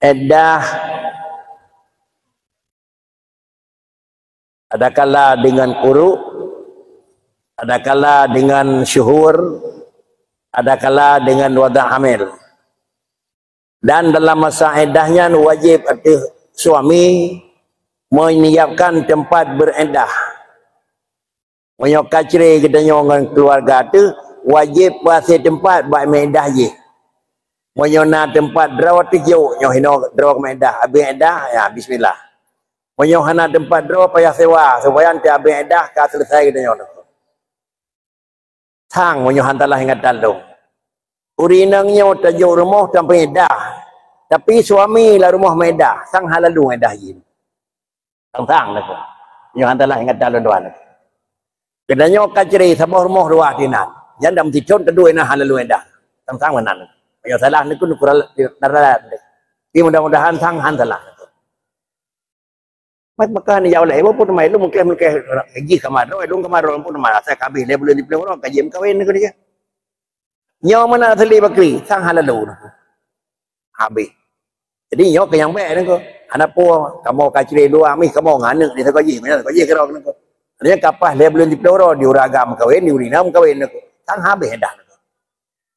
Iddah ada kala dengan quru, ada kala dengan syuhur, ada kala dengan wada hamil. Dan dalam masa iddahnya wajib suami menyiapkan tempat beriddah. Menyo kacri katanya orang keluarga tu wajib pasir tempat buat iddah je. Menyo na tempat draw tijuk nyo hino draw iddah, habis iddah ya bismillah. Menyo hana tempat draw payah sewa supaya nanti habis iddah ka selesai katanya. Tang menyo hantalah ingat dalu. Urinangnya tajuk rumah sampai iddah. Tapi suami lah rumah iddah, sang halalu iddah je. Tang lah tu. Menyo hantalah ingat dalu doan. Kedanya kacri sabah rumah dua dinan. Yang dalam tidur kedua na halalu iddah. Tang menan. Yang salah ni kun kurang naralat. Tapi mudah-mudahan sang hantalah. Maka ni jauh lah. Ibu pun mai lu mungkin gaji kamar. Lu kamar pun mai. Saya kabih dia boleh dipilih orang gaji kawin ni dia. Nyawa mana asli bakri sang halalu. Habis. Jadi nyawa ke yang baik ni ko. Anak po kamu kacri dua mi kamu nganek dia gaji. Mana gaji kerok ni ko. Dia kapah dia boleh dipilih orang di uragam kawin, di urinam kawin ni ko. Sang habis dah.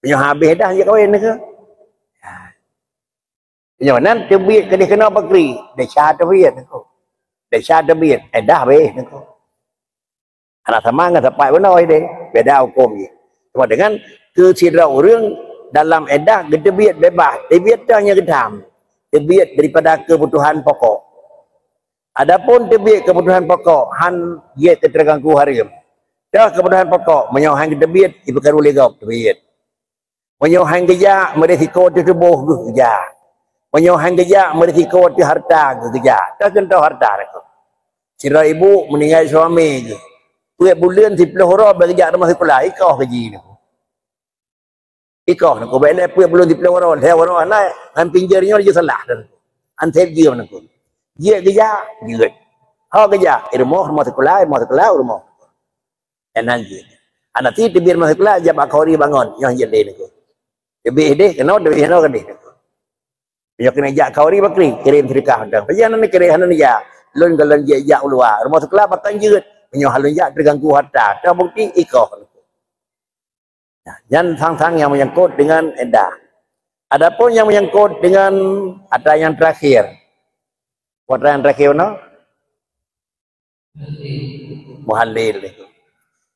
Punya habis dah je kawin ni ke. Punya nan tebiat ke dia kena bakri. Dia syah tebiat ni ko. Dia syah tebiat. Dah habis ni ko. Anak sama dengan sampai benar dia. Beda hukum je. Cuma dengan kesidra orang dalam edah tebiat bebas. Tebiat tu hanya gedam. Tebiat daripada kebutuhan pokok. Adapun tebiat kebutuhan pokok. Han dia terganggu harim. Dah kebutuhan pokok. Menyohan tebiat. Ibu karu legap tebiat. Menyohan gejak merisiko tubuh gejak. Menyohan gejak merisiko harta gejak. Tak kena harta itu. Sira ibu meninggal suami je. Puak bulan 10 orang bergejak rumah sekolah. Ikah gaji ni. Ikah ni. Kau baiklah puak bulan 10 orang. Saya orang anak. Han pinjarnya dia salah. Han tep dia mana pun. Dia gejak. Dia. Hak gejak. Rumah sekolah. Rumah. Dan nanti. Anak ti biar rumah sekolah. Jabak kauri bangun. Yang jadi ni. Lebih deh, kena lebih kena kan deh. Dia kena jak kauri bakri, kirim sedekah dah. Perjalanan ni kirim hanan ya. Lun galan jak luar. Rumah sekolah batang jeut. Penyo halun jak terganggu harta. Dah bukti ikoh. Dan sang-sang yang menyangkut dengan edah. Adapun yang menyangkut dengan ada yang terakhir. Apa yang terakhir no? Muhalil.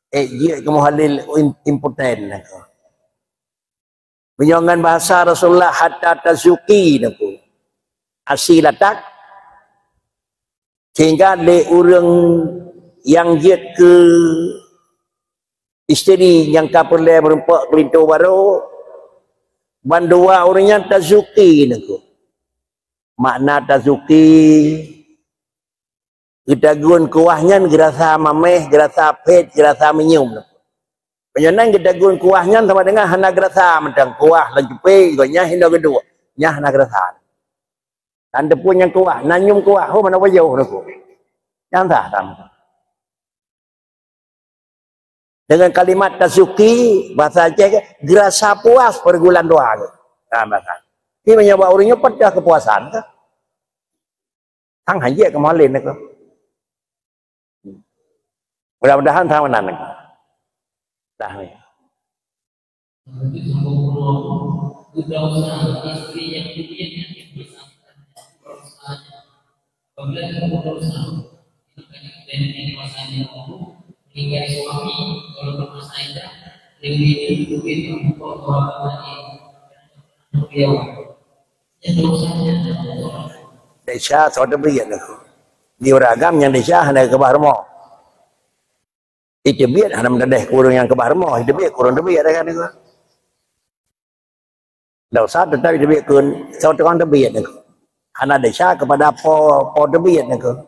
Dia ke muhalil important nak. Menyongan bahasa Rasulullah hatta tazuki naku. Asilatak. Sehingga le orang yang jet ke isteri yang kapurle berempat kelintu baru. Bandua orangnya tazuki naku. Makna tazuki. Kita gun kuahnya gerasa mameh, gerasa pet, gerasa menyum naku. Penyenan kita gun kuahnya sama dengan hana gerasa mentang kuah lagi pe gonya hinda kedua nya hana gerasa dan depun yang kuah nanyum kuah ho mana wajau naku yang tak sama dengan kalimat tazuki bahasa Aceh gerasa puas pergulan doa nah bahasa ini menyebabkan orangnya pedah kepuasan ke tang hanje kemalin naku mudah-mudahan sama nan naku dah ni. Desa sudah berian aku. Di ragam yang desa hanya ke Bahar itu biar ada mendadah kurang yang ke Bahar itu biar kurang lebih ada kan itu. Dah usah tetap itu biar kun, saya tukang lebih ada. Anak desa kepada po lebih ada.